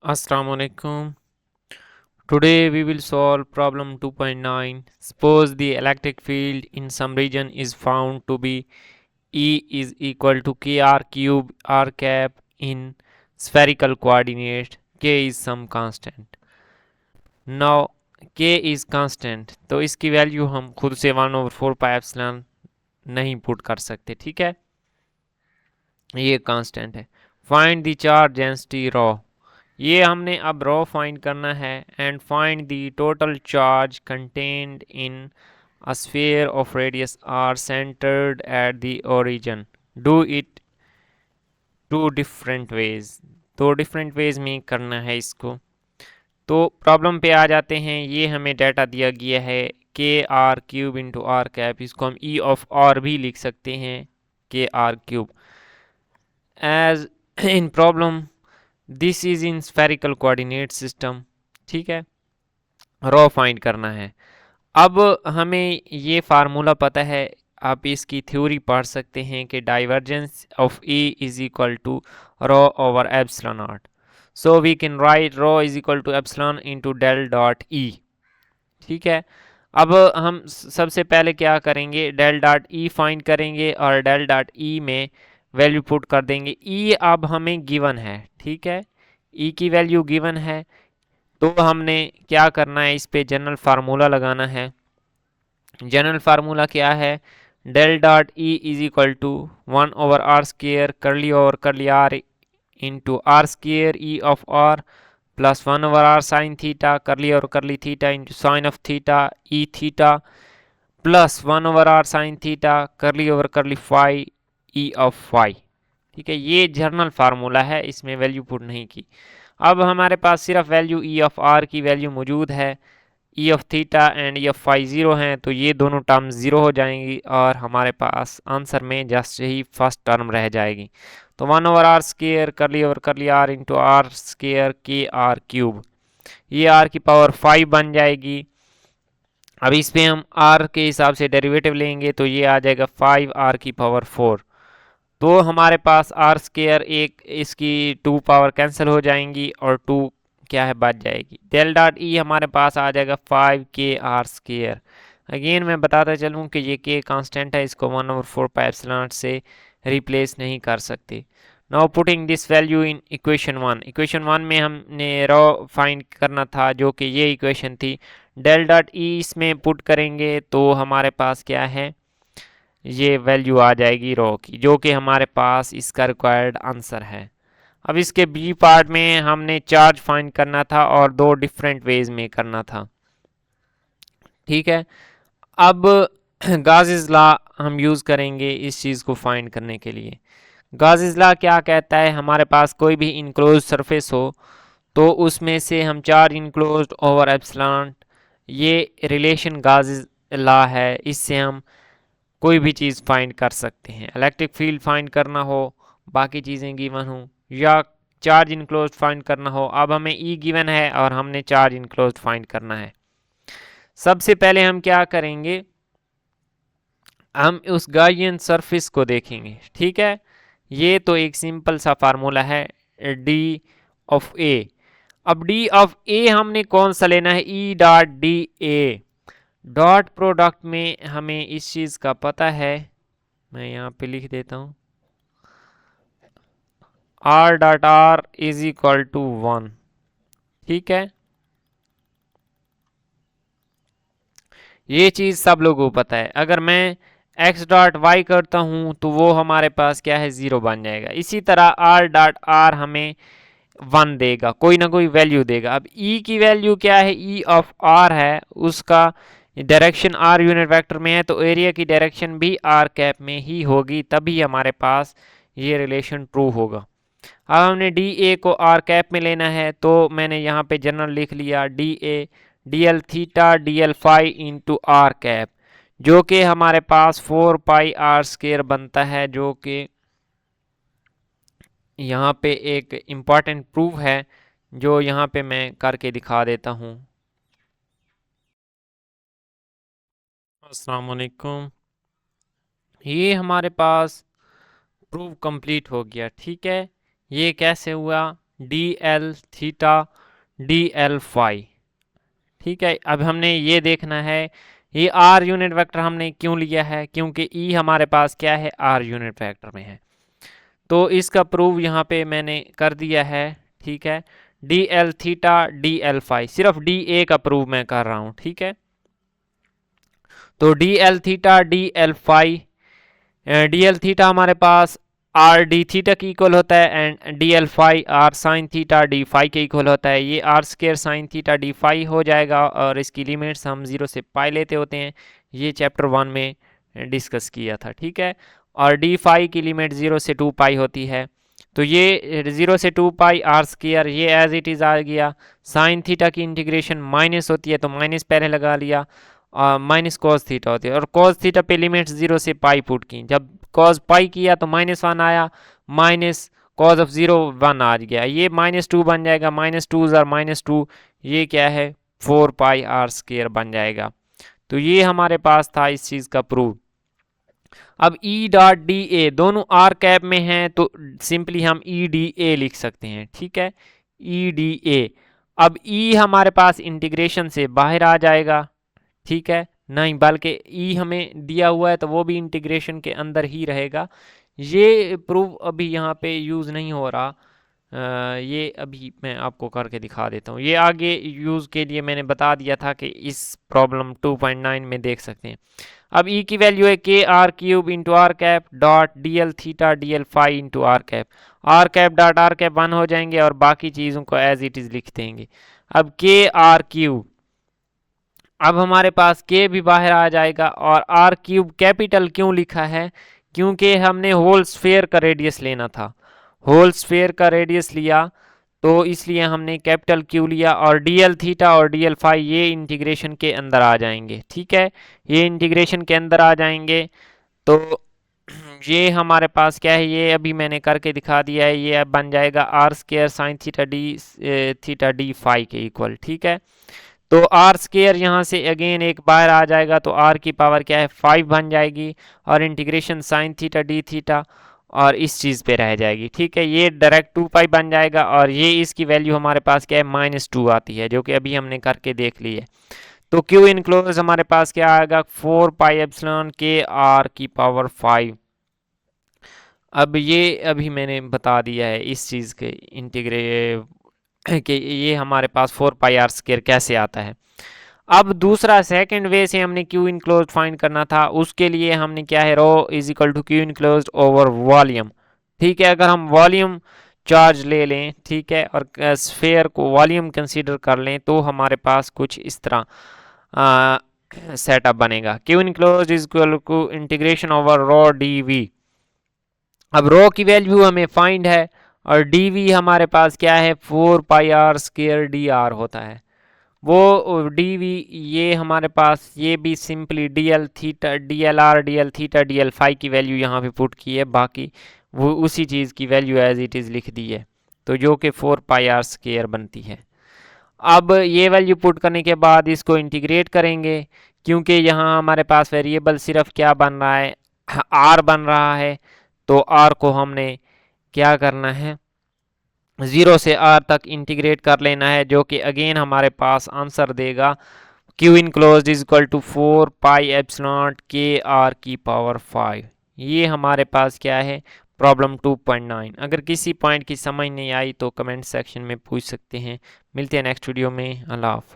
Assalamu alaikum. Today we will solve problem 2.9. Suppose the electric field in some region is found to be E is equal to kr cube r cap in spherical coordinate. K is some constant. Now K is constant, तो इसकी value हम खुद से 1/4 pi epsilon नहीं put कर सकते, ठीक है। ये कांस्टेंट है। Find the charge density rho, ये हमने अब रॉ फाइंड करना है। And find the total charge contained in a sphere of radius R centred at the origin. Do it two different ways, दो डिफरेंट वेज में करना है इसको। तो प्रॉब्लम पे आ जाते हैं। ये हमें डाटा दिया गया है K R cube into R cap, इसको हम ई ऑफ आर भी लिख सकते हैं, K R cube. As in problem this is in spherical coordinate system, ठीक है। रॉ फाइंड करना है। अब हमें ये फार्मूला पता है, आप इसकी थ्योरी पढ़ सकते हैं कि divergence of E is equal to rho over epsilon naught. So we can write rho is equal to epsilon into del dot E, ठीक है। अब हम सबसे पहले क्या करेंगे, डेल डॉट ई फाइंड करेंगे और डेल डॉट ई में वैल्यू पुट कर देंगे। ई अब हमें गिवन है, ठीक है, ई की वैल्यू गिवन है। तो हमने क्या करना है, इस पे जनरल फार्मूला लगाना है। जनरल फार्मूला क्या है, del dot E is equal to 1/r² curly over curly R into r² E of R plus 1/r sine theta curly और curly theta into sine of theta E theta plus 1/r sine theta curly over curly phi E of phi, ठीक है। ये journal formula है, इसमें value put नहीं की। अब हमारे पास सिर्फ वैल्यू ई ऑफ आर की वैल्यू मौजूद है, E of theta and E of phi zero हैं, तो ये दोनों टर्म ज़ीरो हो जाएंगी और हमारे पास आंसर में जस्ट यही फर्स्ट टर्म रह जाएगी। तो 1/r² करली आर इंटू r² के आर क्यूब, ये r की पावर 5 बन जाएगी। अब इस पे हम r के हिसाब से डेरिवेटिव लेंगे तो ये आ जाएगा 5r की पावर 4। तो हमारे पास r², एक इसकी 2 पावर कैंसिल हो जाएंगी और 2 क्या है बच जाएगी। डेल डॉट ई हमारे पास आ जाएगा 5kr²। अगेन मैं बताता चलूँ कि ये k कांस्टेंट है, इसको 1/4 पाई एप्सिलॉन से रिप्लेस नहीं कर सकते। Now putting this value in equation 1, equation 1 में हमने रॉ फाइंड करना था जो कि ये इक्वेशन थी। डेल डॉट ई इसमें पुट करेंगे तो हमारे पास क्या है, ये वैल्यू आ जाएगी रॉ की, जो कि हमारे पास इसका रिक्वायर्ड आंसर है। अब इसके बी पार्ट में हमने चार्ज फाइंड करना था और दो डिफरेंट वेज में करना था, ठीक है। अब गाज़िस लॉ हम यूज़ करेंगे इस चीज़ को फाइंड करने के लिए। गाज़िस लॉ क्या कहता है, हमारे पास कोई भी इनक्लोज सरफेस हो तो उसमें से हम चार्ज इनक्लोज्ड ओवर एप्सिलॉन, ये रिलेशन गाज़िस लॉ है, इससे हम कोई भी चीज़ फाइंड कर सकते हैं। इलेक्ट्रिक फील्ड फाइंड करना हो, बाकी चीज़ें गिवन हो, या चार्ज इनक्लोज्ड फाइंड करना हो। अब हमें ई गिवन है और हमने चार्ज इनक्लोज्ड फाइंड करना है। सबसे पहले हम क्या करेंगे, हम उस गाइडियन सरफेस को देखेंगे, ठीक है। ये तो एक सिंपल सा फार्मूला है, डी ऑफ ए। अब डी ऑफ ए हमने कौन सा लेना है, E dot D A. Dot product में हमें इस चीज़ का पता है, मैं यहाँ पे लिख देता हूँ, R dot R is equal to 1, ठीक है। ये चीज़ सब लोगों को पता है। अगर मैं एक्स डॉट वाई करता हूँ तो वो हमारे पास क्या है, 0 बन जाएगा। इसी तरह आर डॉट आर हमें 1 देगा, कोई ना कोई वैल्यू देगा। अब ई की वैल्यू क्या है, ई ऑफ आर है, उसका डायरेक्शन आर यूनिट वेक्टर में है, तो एरिया की डायरेक्शन भी आर कैप में ही होगी, तभी हमारे पास ये रिलेशन ट्रू होगा। अब हमने डी ए को आर कैप में लेना है, तो मैंने यहाँ पे जनरल लिख लिया D A D L theta D L phi into R cap, जो कि हमारे पास 4πr² बनता है, जो कि यहाँ पे एक इम्पॉर्टेंट प्रूफ है जो यहाँ पे मैं करके दिखा देता हूँ। अस्सलाम वालेकुम। ये हमारे पास प्रूफ कंप्लीट हो गया, ठीक है। ये कैसे हुआ, D L theta D L phi. ठीक है, अब हमने ये देखना है ये आर यूनिट वेक्टर हमने क्यों लिया है, क्योंकि ई हमारे पास क्या है, आर यूनिट वेक्टर में है। तो इसका प्रूव यहाँ पे मैंने कर दिया है। ठीक है, D L theta D L phi, सिर्फ डी ए का प्रूव मैं कर रहा हूँ। ठीक है, तो D L theta D L phi, D L theta हमारे पास आर डी थीटा की इक्वल होता है and D L phi R sine theta D phi के इक्वल होता है। ये R square sine theta D phi हो जाएगा और इसकी लिमिट्स हम 0 से पाई लेते होते हैं, ये चैप्टर 1 में डिस्कस किया था। ठीक है, और डी फाई की लिमिट 0 से 2 पाई होती है। तो ये 0 से 2 पाई आर स्केयर ये एज इट इज़ आ गया। साइन थीटा की इंटीग्रेशन माइनस होती है तो माइनस पहले लगा लिया, माइनस कॉस थीटा होती है, और कॉस थीटा पे लिमिट्स 0 से पाई पुट की। जब कॉस पाई किया तो -1 आया, माइनस कॉस ऑफ 0 1 आ गया, ये -2 बन जाएगा, -2 और -2 ये क्या है 4 पाई आर स्केयर बन जाएगा। तो ये हमारे पास था इस चीज़ का प्रूफ। अब ई डॉट डी ए दोनों आर कैप में हैं तो सिंपली हम ई डी ए लिख सकते हैं। ठीक है, ई डी ए। अब ई हमारे पास इंटीग्रेशन से बाहर आ जाएगा। ठीक है, नहीं बल्कि ई हमें दिया हुआ है तो वो भी इंटीग्रेशन के अंदर ही रहेगा। ये प्रूफ अभी यहाँ पे यूज़ नहीं हो रहा, ये अभी मैं आपको करके दिखा देता हूँ। ये आगे यूज़ के लिए मैंने बता दिया था कि इस प्रॉब्लम 2.9 में देख सकते हैं। अब ई की वैल्यू है K R cube into R cap dot D L theta D L phi into R cap dot R cap 1 हो जाएंगे और बाकी चीज़ों को एज इट इज़ लिख देंगे। अब के आर क्यूब, अब हमारे पास के भी बाहर आ जाएगा, और आर क्यूब कैपिटल क्यों लिखा है, क्योंकि हमने होल स्फेयर का रेडियस लेना था, होल स्फेयर का रेडियस लिया तो इसलिए हमने कैपिटल क्यू लिया। और डी एल थीटा और डी एल फाई ये इंटीग्रेशन के अंदर आ जाएंगे। ठीक है, ये इंटीग्रेशन के अंदर आ जाएंगे तो ये हमारे पास क्या है, ये अभी मैंने करके दिखा दिया है, ये अब बन जाएगा R square sine theta D phi के इक्वल। ठीक है, तो आर स्केयर यहाँ से अगेन एक बाहर आ जाएगा तो आर की पावर क्या है 5 बन जाएगी, और integration sign theta D theta और इस चीज़ पे रह जाएगी। ठीक है, ये डायरेक्ट 2 पाई बन जाएगा, और ये इसकी वैल्यू हमारे पास क्या है -2 आती है, जो कि अभी हमने करके देख ली है। तो क्यू इनक्लोज हमारे पास क्या आएगा 4 पाई एप्सिलॉन के आर की पावर 5। अब ये अभी मैंने बता दिया है इस चीज़ के कि ये हमारे पास 4 पाई आर स्क्वायर कैसे आता है। अब दूसरा सेकंड वे से हमने क्यू इनक्लोज फाइंड करना था, उसके लिए हमने क्या है rho is equal to Q enclose over volume. ठीक है, अगर हम वॉल्यूम चार्ज ले लें, ठीक है, और स्फेयर को वॉल्यूम कंसीडर कर लें तो हमारे पास कुछ इस तरह सेटअप बनेगा। Q enclose is equal to integration over rho D V. अब रो की वैल्यू हमें फाइंड है और डी वी हमारे पास क्या है 4 पाई आर स्केयर डी आर होता है। वो डी वी ये हमारे पास ये भी simply D L theta D L R D L theta D L phi की वैल्यू यहाँ पे पुट की है, बाकी वो उसी चीज़ की वैल्यू एज इट इज़ लिख दी है, तो जो कि 4 पाई आर स्केयर बनती है। अब ये वैल्यू पुट करने के बाद इसको इंटीग्रेट करेंगे, क्योंकि यहाँ हमारे पास वेरिएबल सिर्फ क्या बन रहा है आर बन रहा है, तो आर को हमने क्या करना है 0 से आर तक इंटीग्रेट कर लेना है, जो कि अगेन हमारे पास आंसर देगा Q enclosed is equal to 4 pi epsilon K R की पावर 5। ये हमारे पास क्या है प्रॉब्लम 2.9। अगर किसी पॉइंट की समझ नहीं आई तो कमेंट सेक्शन में पूछ सकते हैं। मिलते हैं नेक्स्ट वीडियो में। अल्लाह हाफ़िज़।